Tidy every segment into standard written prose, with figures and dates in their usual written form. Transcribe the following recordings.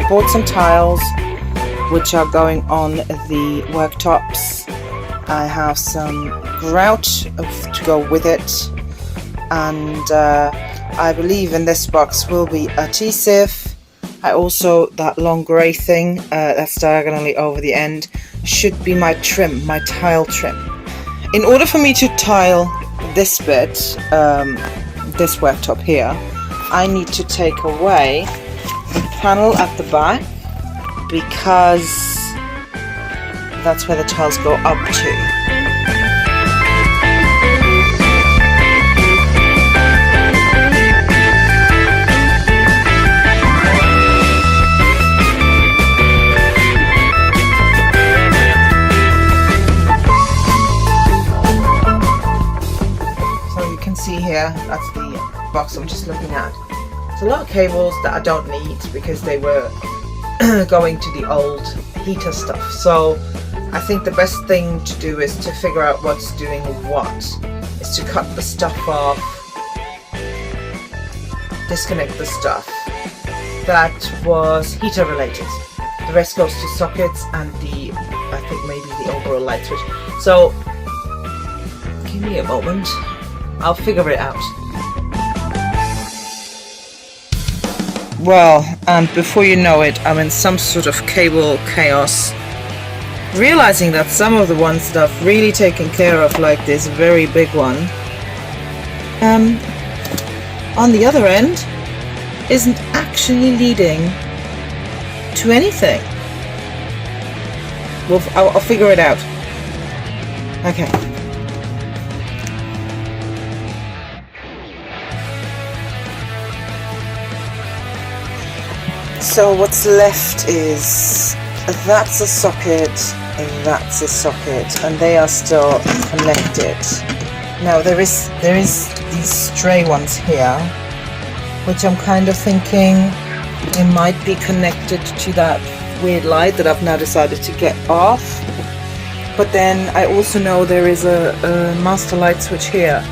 bought some tiles which are going on the worktops. I have some grout to go with it, and I believe in this box will be adhesive. I also, that long grey thing that's diagonally over the end should be my trim, my tile trim. In order for me to tile this bit, this worktop here, I need to take away the panel at the back, because that's where the tiles go up to. So you can see here, that's the box I'm just looking at. There's a lot of cables that I don't need because they were going to the old heater stuff. So I think the best thing to do is to figure out what's doing what, is to cut the stuff off, disconnect the stuff that was heater related. The rest goes to sockets and the, I think maybe the overall light switch. So give me a moment, I'll figure it out. Well, and before you know it, I'm in some sort of cable chaos, realizing that some of the ones that I've really taken care of, like this very big one, on the other end, isn't actually leading to anything. Well, I'll figure it out. Okay. So what's left is that's a socket, and they are still connected. Now there is these stray ones here, which I'm kind of thinking they might be connected to that weird light that I've now decided to get off. But then I also know there is a master light switch here.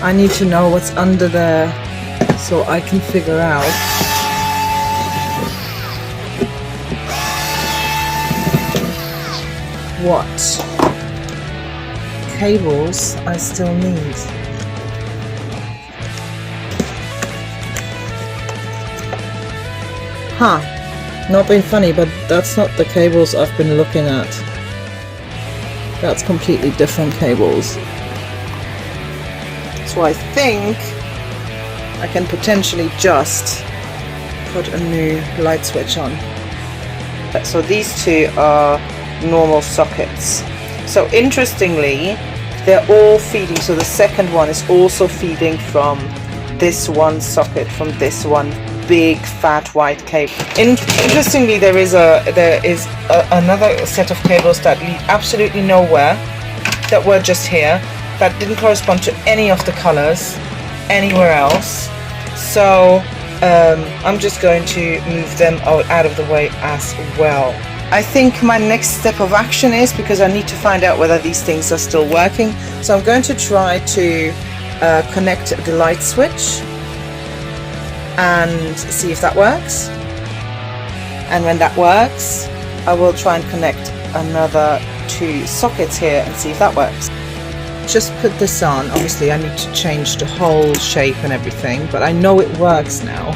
I need to know what's under there so I can figure out what cables I still need. Not being funny, but that's not the cables I've been looking at. That's completely different cables. So I think I can potentially just put a new light switch on. So these two are normal sockets. So interestingly, they're all feeding, so the second one is also feeding from this one socket, from this one big fat white cable. Interestingly, there is another set of cables that lead absolutely nowhere, that were just here, that didn't correspond to any of the colors anywhere else. So I'm just going to move them out of the way as well. I think my next step of action is, because I need to find out whether these things are still working, so I'm going to try to connect the light switch and see if that works. And when that works, I will try and connect another 2 sockets here and see if that works. Just put this on. Obviously I need to change the whole shape and everything, but I know it works now.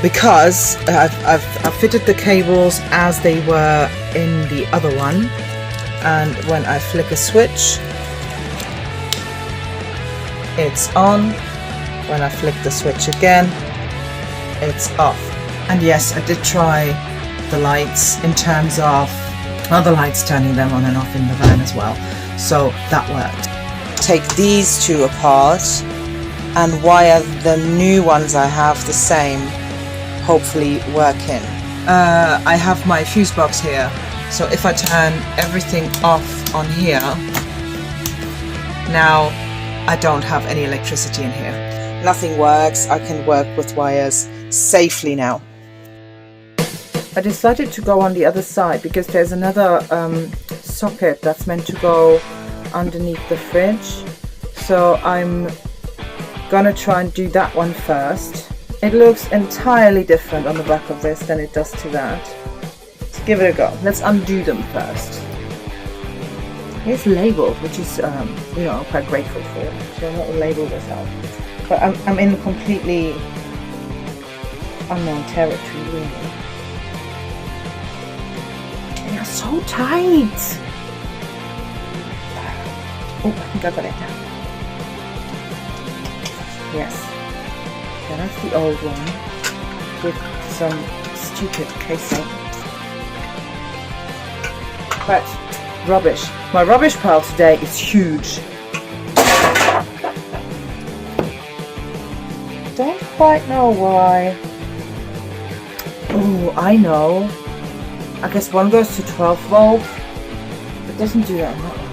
Because I've fitted the cables as they were in the other one, and when I flick a switch, it's on. When I flick the switch again, it's off. And yes, I did try the lights in terms of other lights, turning them on and off in the van as well, so that worked. Take these 2 apart and wire the new ones I have the same, hopefully working. I have my fuse box here, so if I turn everything off on here, now I don't have any electricity in here. Nothing works. I can work with wires safely now. I decided to go on the other side because there's another socket that's meant to go underneath the fridge, so I'm gonna try and do that one first. It looks entirely different on the back of this than it does to that. Let's give it a go. Let's undo them first. It's labeled, which is, you know, I'm quite grateful for. So I'm not labeled as hell. But I'm in completely unknown territory, really. They are so tight! Oh, I think I got it now. Yes. Yeah, that's the old one with some stupid casing. But rubbish. My rubbish pile today is huge. Don't quite know why. Oh, I know. I guess one goes to 12 volt. It doesn't do that on that one.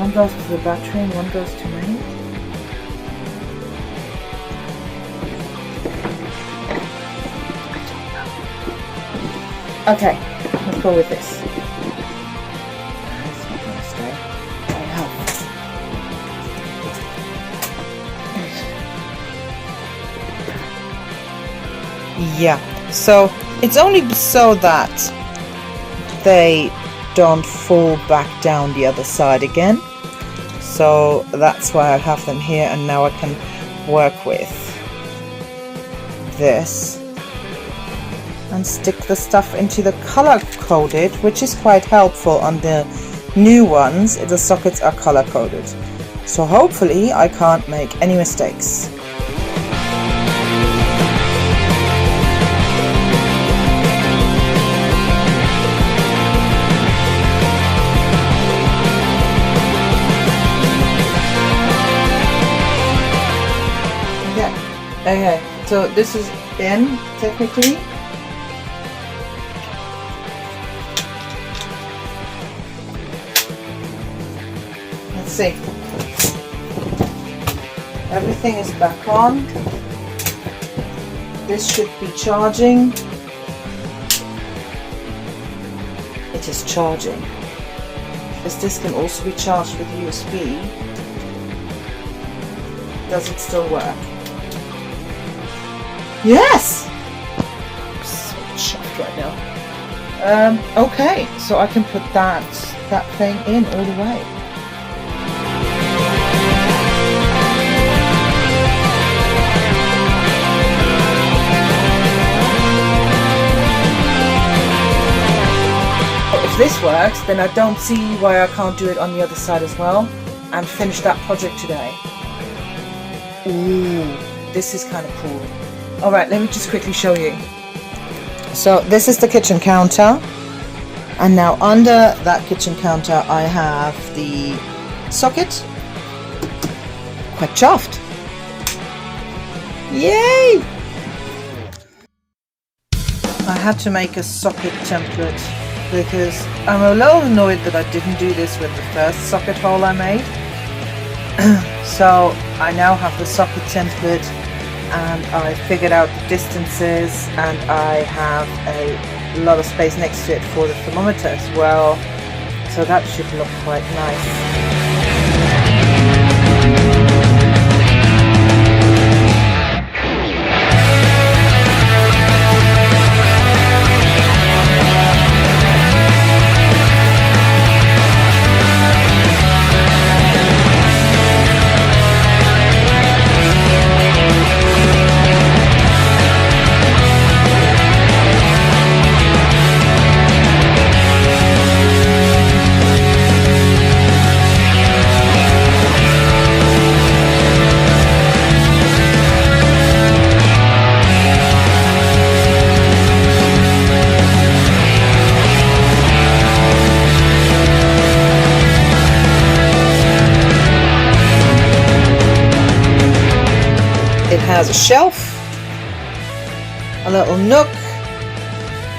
One goes to the battery and one goes to main. Okay, let's go with this. It's not going to stay. I know. Yeah, so it's only so that they don't fall back down the other side again. So that's why I have them here, and now I can work with this and stick the stuff into the color coded, which is quite helpful on the new ones. The sockets are color coded, so hopefully I can't make any mistakes. Okay, so this is in technically. Let's see. Everything is back on. This should be charging. It is charging. This can also be charged with USB. Does it still work? Yes! I'm so chuffed right now. Okay, so I can put that thing in all the way. If this works, then I don't see why I can't do it on the other side as well and finish that project today. Ooh, this is kind of cool. Alright, let me just quickly show you. So this is the kitchen counter, and now under that kitchen counter I have the socket. Quite chuffed. Yay! I had to make a socket template because I'm a little annoyed that I didn't do this with the first socket hole I made. So I now have the socket template, and I figured out the distances, and I have a lot of space next to it for the thermometer as well, so that should look quite nice. It has a shelf, a little nook,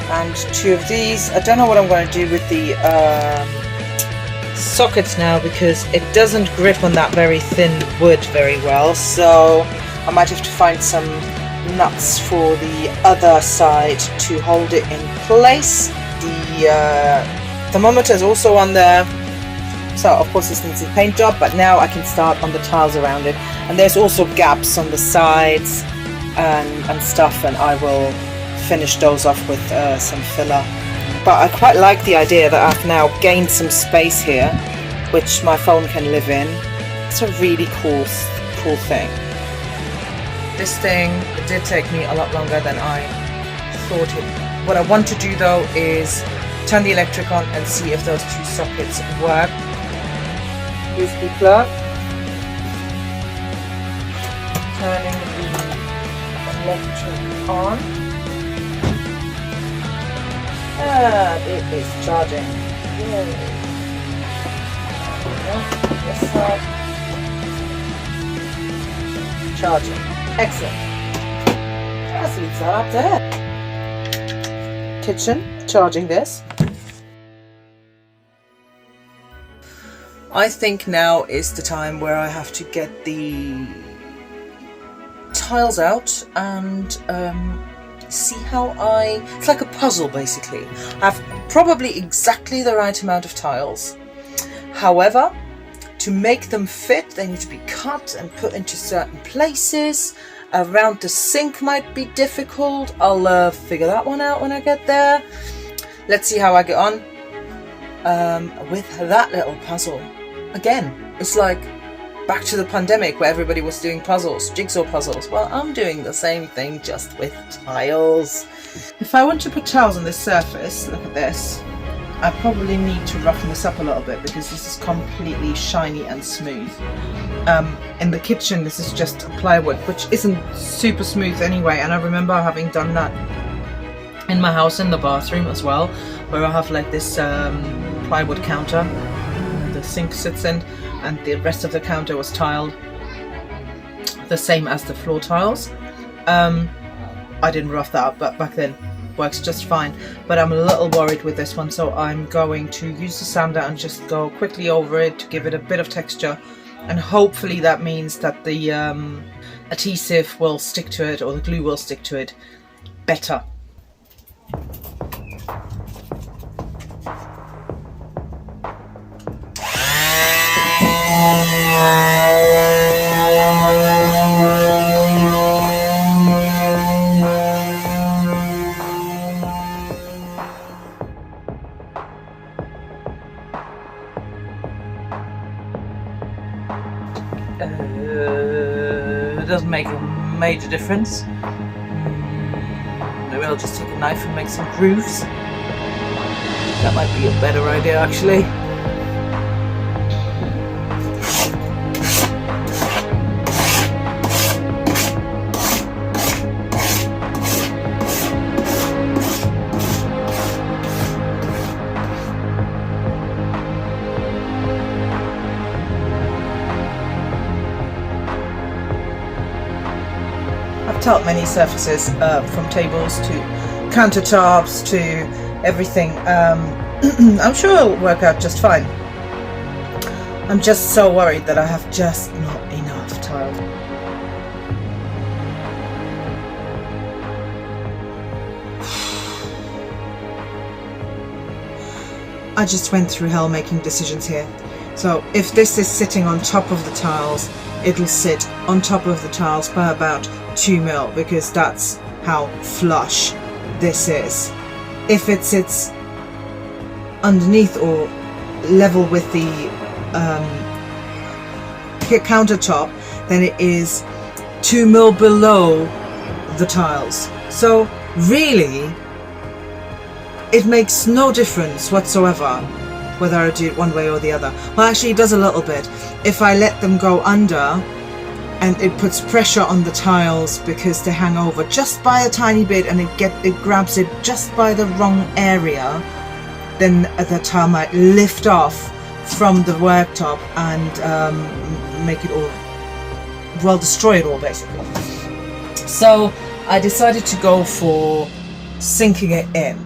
and two of these. I don't know what I'm going to do with the sockets now, because it doesn't grip on that very thin wood very well, so I might have to find some nuts for the other side to hold it in place. The thermometer is also on there, So of course this needs a paint job, but now I can start on the tiles around it. And there's also gaps on the sides and stuff, and I will finish those off with some filler. But I quite like the idea that I've now gained some space here, which my phone can live in. It's a really cool thing. This thing did take me a lot longer than I thought it. What I want to do though is turn the electric on and see if those two sockets work. Here's the plug. Turning the electric on. And it is charging. Yay. This side. Charging. Excellent. Let's leave that up there. Kitchen, charging this. I think now is the time where I have to get the tiles out and see how it's like a puzzle basically. I have probably exactly the right amount of tiles. However, to make them fit, they need to be cut and put into certain places. Around the sink might be difficult. I'll figure that one out when I get there. Let's see how I get on with that little puzzle. Again, it's like back to the pandemic where everybody was doing puzzles, jigsaw puzzles. Well, I'm doing the same thing, just with tiles. If I want to put tiles on this surface, look at this, I probably need to roughen this up a little bit because this is completely shiny and smooth. In the kitchen, this is just plywood, which isn't super smooth anyway, and I remember having done that in my house in the bathroom as well, where I have like this plywood counter the sink sits in, and the rest of the counter was tiled the same as the floor tiles. I didn't rough that up, but back then works just fine. But I'm a little worried with this one, so I'm going to use the sander and just go quickly over it to give it a bit of texture, and hopefully that means that the adhesive will stick to it, or the glue will stick to it better. It doesn't make a major difference. Maybe I'll just take a knife and make some grooves. That might be a better idea actually. Tiled many surfaces, from tables to countertops to everything. I'm sure it'll work out just fine. I'm just so worried that I have just not enough tile. I just went through hell making decisions here. So if this is sitting on top of the tiles, it'll sit on top of the tiles by about 2 mil, because that's how flush this is. If it sits underneath or level with the countertop, then it is 2 mil below the tiles. So really, it makes no difference whatsoever whether I do it one way or the other. Well, actually it does a little bit. If I let them go under, and it puts pressure on the tiles because they hang over just by a tiny bit, and it grabs it just by the wrong area, then the tile might lift off from the worktop and make it all, well, destroy it all basically. So I decided to go for sinking it in,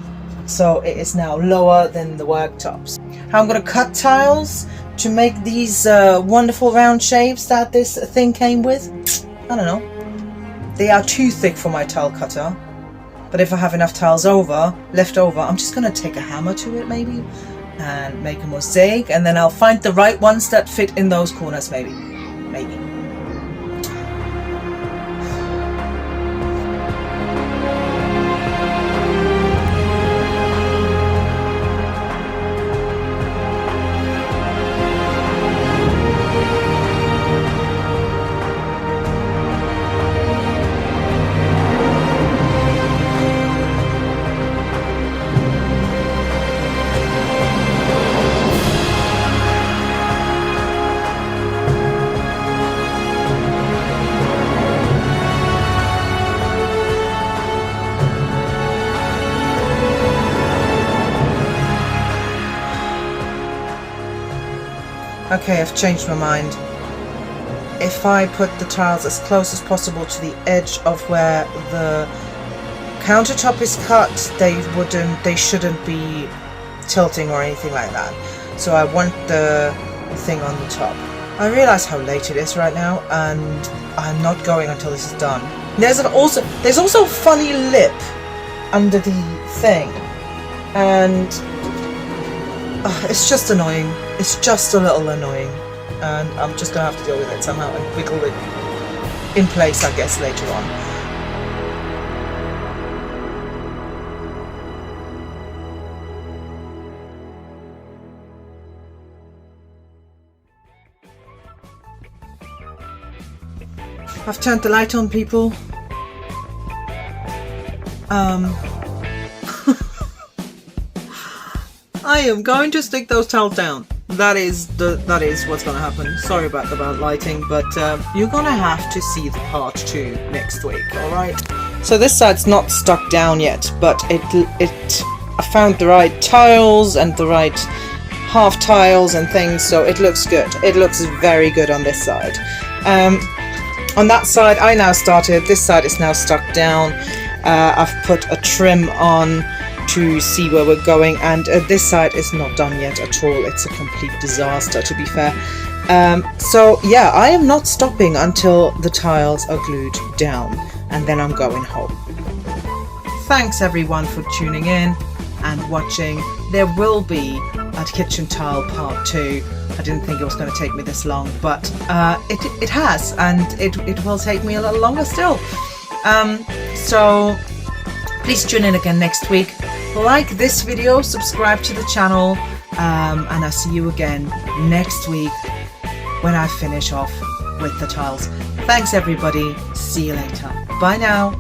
so it is now lower than the worktops. How I'm going to cut tiles to make these wonderful round shapes that this thing came with, I don't know. They are too thick for my tile cutter, but if I have enough tiles left over, I'm just going to take a hammer to it maybe and make a mosaic, and then I'll find the right ones that fit in those corners, maybe. Okay, I've changed my mind. If I put the tiles as close as possible to the edge of where the countertop is cut, they shouldn't be tilting or anything like that. So I want the thing on the top. I realise how late it is right now, and I'm not going until this is done. There's also a funny lip under the thing, and it's just annoying. It's just a little annoying, and I'm just gonna have to deal with it somehow and wiggle it in place, I guess, later on. I've turned the light on, people. I am going to stick those tiles down. That is what's gonna happen. Sorry about the bad lighting, but you're gonna have to see the part 2 next week, alright? So this side's not stuck down yet, but I found the right tiles and the right half tiles and things, so it looks good. It looks very good on this side. On that side I now started, this side is now stuck down. I've put a trim on to see where we're going, and this side is not done yet at all. It's a complete disaster, to be fair. So yeah, I am not stopping until the tiles are glued down, and then I'm going home. Thanks everyone for tuning in and watching. There will be a kitchen tile part 2. I didn't think it was going to take me this long, but it has, and it will take me a little longer still. So please tune in again next week. Like this video, subscribe to the channel, and I'll see you again next week when I finish off with the tiles. Thanks everybody, see you later. Bye now.